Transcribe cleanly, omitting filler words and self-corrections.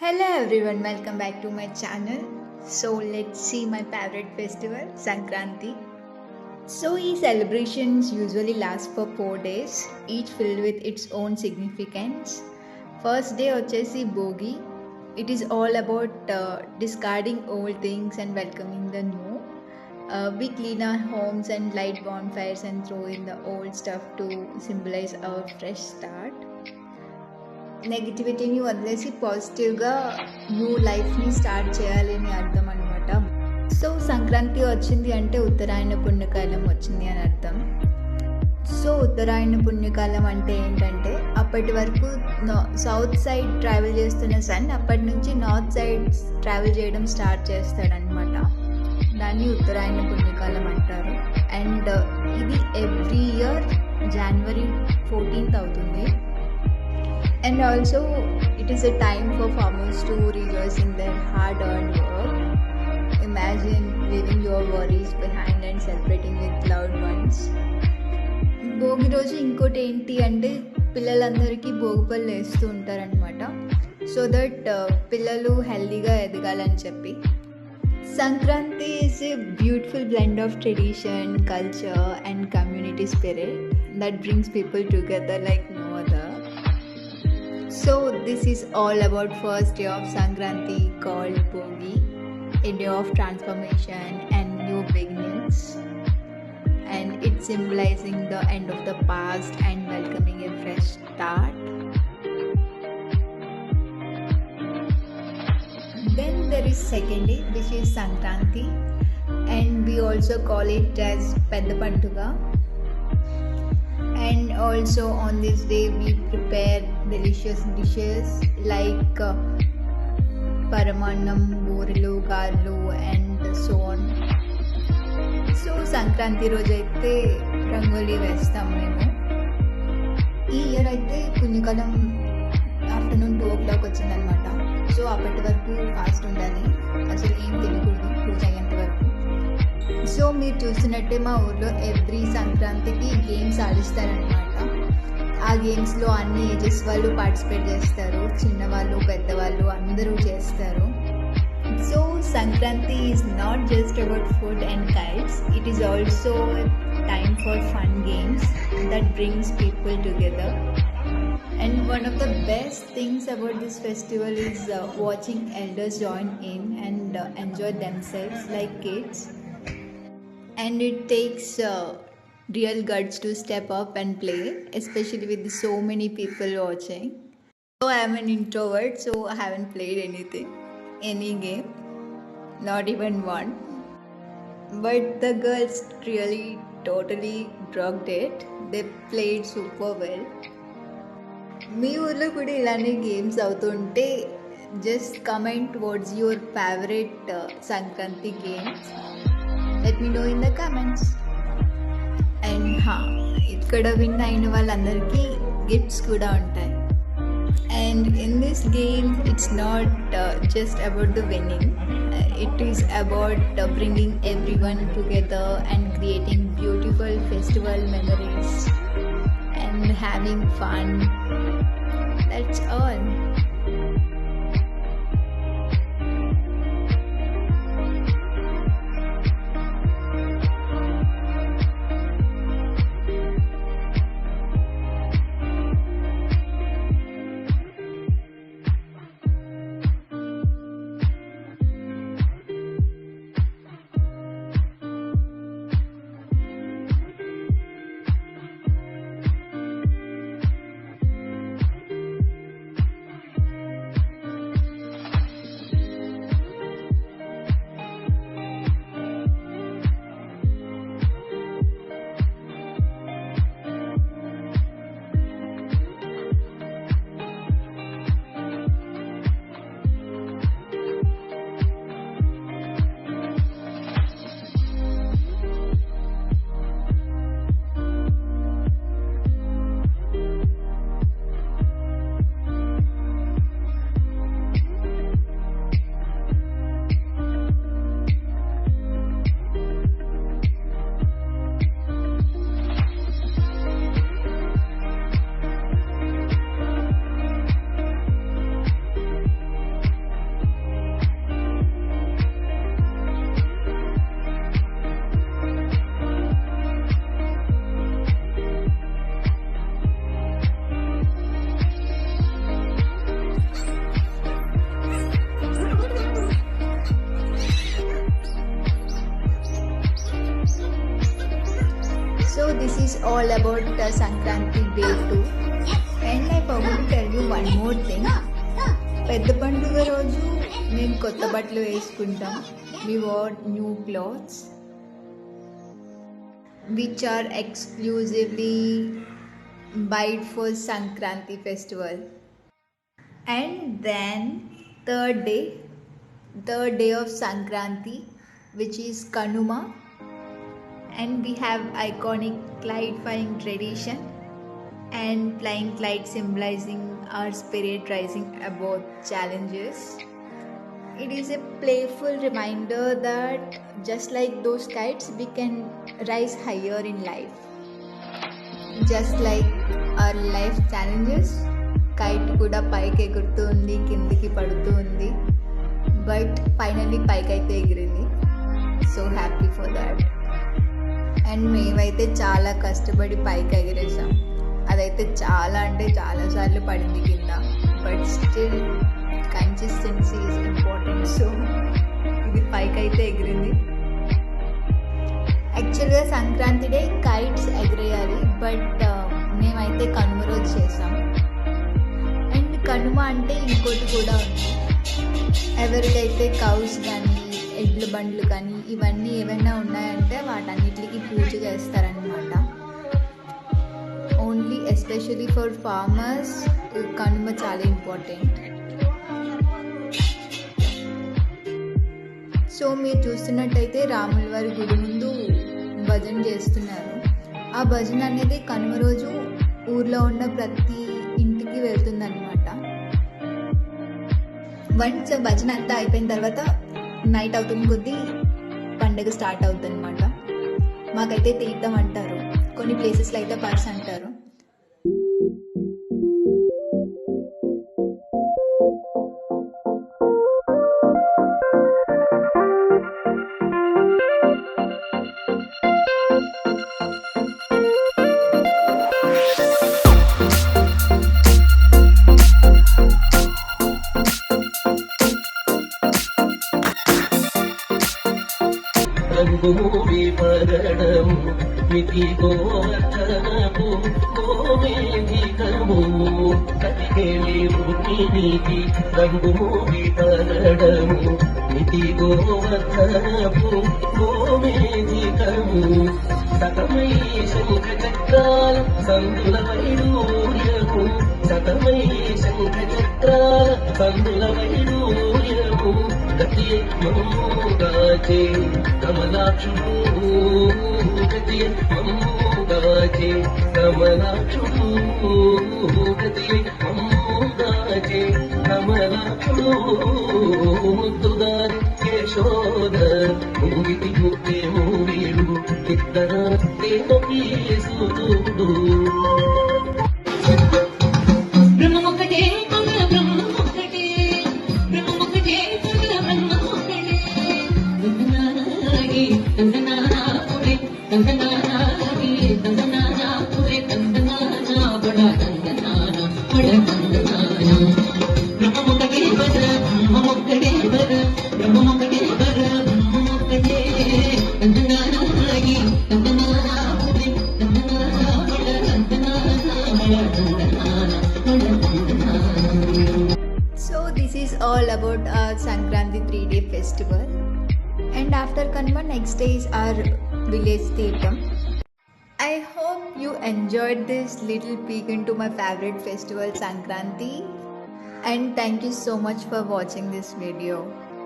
Hello everyone, welcome back to my channel. So let's see my favorite festival, Sankranti. So these celebrations usually last for 4 days, each filled with its own significance. First day వచ్చేసి Bogi. It is all about discarding old things and welcoming the new. We clean our homes and light bonfires and throw in the old stuff to symbolize our fresh start. నెగిటివిటీని వదిలేసి పాజిటివ్గా new లైఫ్ని start చేయాలి అని అర్థం అనమాట. So Sankranti వచ్చింది అంటే ఉత్తరాయణ పుణ్యకాలం వచ్చింది అని అర్థం. సో ఉత్తరాయణ పుణ్యకాలం అంటే ఏంటంటే అప్పటి వరకు సౌత్ సైడ్ ట్రావెల్ చేస్తున్న సన్ అప్పటి నుంచి నార్త్ సైడ్ ట్రావెల్ చేయడం స్టార్ట్ చేస్తాడనమాట. దాన్ని ఉత్తరాయణ పుణ్యకాలం అంటారు. అండ్ ఇది ఎవ్రీ ఇయర్ January 14th అవుతుంది. And also it is a time for farmers to rejoice in their hard-earned work. Imagine leaving your worries behind and celebrating with loved ones. Bhogi రోజు ఇంకోటి ఏంటి అంటే పిల్లలందరికీ భోగిపళ్ళు వేస్తూ ఉంటారనమాట. సో దట్ పిల్లలు హెల్దీగా ఎదగాలని చెప్పి. Sankranti is a beautiful blend of tradition, culture and community spirit that brings people together like no other. So this is all about first day of Sankranti called Bogi, a day of transformation and new beginnings, and it's symbolizing the end of the past and welcoming a fresh start. Then there is second day, which is Sankranti, and we also call it as Pedda Panduga. And also on this day we prepare delicious dishes like paramannam, burilu, garlu and so on. So Sankranti రోజు అయితే రంగోలీ వేస్తాం మేము. ఈ year అయితే పుణ్యకాలం afternoon 2 o'clock వచ్చిందనమాట. So అప్పటి వరకు ఫాస్ట్ ఉండాలి, అసలు ఏం తినకూడదు పూజ అయ్యేంత వరకు. సో మీరు చూస్తున్నట్టే మా ఊర్లో ఎవ్రీ సంక్రాంతికి గేమ్స్ ఆడిస్తారనమాట. ఆ గేమ్స్లో అన్ని ఏజెస్ వాళ్ళు పార్టిసిపేట్ చేస్తారు, చిన్నవాళ్ళు పెద్దవాళ్ళు అందరూ చేస్తారు. So Sankranti is not just about food and kites, it is also time for fun games that brings people together. And one of the best things about this festival is watching elders join in and enjoy themselves like kids. And it takes real guts to step up and play, especially with so many people watching. So I am an introvert, so I haven't played any game, not even one. But the girls really totally rocked it. They played super well. మీ ఊర్లో కూడా ఇలానే games అవుతుంటే just comment what's your favourite Sankranti games. Let me know in the comments. And ఇక్కడ win అయిన వాళ్ళందరికీ gifts కూడా ఉంటాయి. And in this game it's not just about the winning, it is about bringing everyone together and creating beautiful festival memories and having fun. That's all. is all about Sankranti Day 2. And I forgot to tell you one more thing. పెద్ద పండుగ రోజు మేము కొత్త బట్టలు వేసుకుంటాం. We wore new clothes which are exclusively bought for Sankranti festival. And then third day of Sankranti, which is Kanuma, and we have iconic kite flying tradition and flying kite symbolizing our spirit rising above challenges. It is a playful reminder that just like those kites, we can rise higher in life. Just like our life challenges, kite kuda paiki ఎగురుతూ ఉంది, కిందికి పడుతూ ఉంది, but finally పైకి అయితే ఎగిరింది. So happy for that. And మేమైతే చాలా కష్టపడి పైకి ఎగిరేసాం. అదైతే చాలా అంటే చాలాసార్లు పడింది కింద, but still consistency is important. So ఇది పైకి అయితే ఎగిరింది. యాక్చువల్గా సంక్రాంతి డే కైట్స్ ఎగిరేయాలి, బట్ మేమైతే కనుమ రోజు చేసాం. అండ్ కనుమ అంటే ఇంకోటి కూడా ఉంది. ఎవరికైతే కౌస్ కానీ ఎడ్ల బండ్లు కానీ ఇవన్నీ ఏమైనా ఉన్నాయంటే వాటన్నిటికి పూజ చేస్తారనమాట. Only especially for farmers Kanuma చాలా ఇంపార్టెంట్. సో మీరు చూస్తున్నట్టయితే రాముల వారి గుడి ముందు భజన చేస్తున్నారు. ఆ భజన అనేది కనుమ రోజు ఊర్లో ఉన్న ప్రతి ఇంటికి వెళ్తుందన్నమాట. వన్స్ భజన అంతా అయిపోయిన తర్వాత నైట్ అవుతున్న కొద్దీ పండుగ స్టార్ట్ అవుతుంది అనమాట. మాకైతే తీర్థం అంటారు, కొన్ని ప్లేసెస్లో అయితే పర్స్ అంటారు. రంగుమూవి పగడము మితి గోవర్ధనము గోమేధికము కతికేళి నీతి. రంగుమూవి పగడము మితి గోవర్ధనము గోమేధికము సతమై శంఖ చక్రాల సందుల వైడూర్యము. సతమై శంఖ చక్రాల సందుల వైడూర్యము గతియే మమ్ముగాచే కమలాక్షుడు. గతియే మమ్ముగాచే కమలాక్షుడు. గతియే మమ్ముగాచే కమలాక్షుడు. ముద్దుదారి యశోద ముంగిటి ముక్తే మూవీడు ఇద్దర సుతుడు. బ్రహ్మొక్కటే బ్రహ్మొక్కటే బ్రహ్మొక్కటే బ్రహ్మొక్కటే తందనాగి తందనాపురే తందనాగి తందనాపురే తందనానా బడ తందనానా బడ తందనానా బ్రహ్మొక్కటే బర బ్రహ్మొక్కటే బర బ్రహ్మొక్కటే బర బ్రహ్మొక్కటే తందనాగి తందనాపురే తందనానా బడ తందనానా బడ తందనానా బడ తందనానా. So this is all about our Sankranti 3-day festival. And after Kanma, next day is our village Tirtham. I hope you enjoyed this little peek into my favorite festival Sankranti. And thank you so much for watching this video.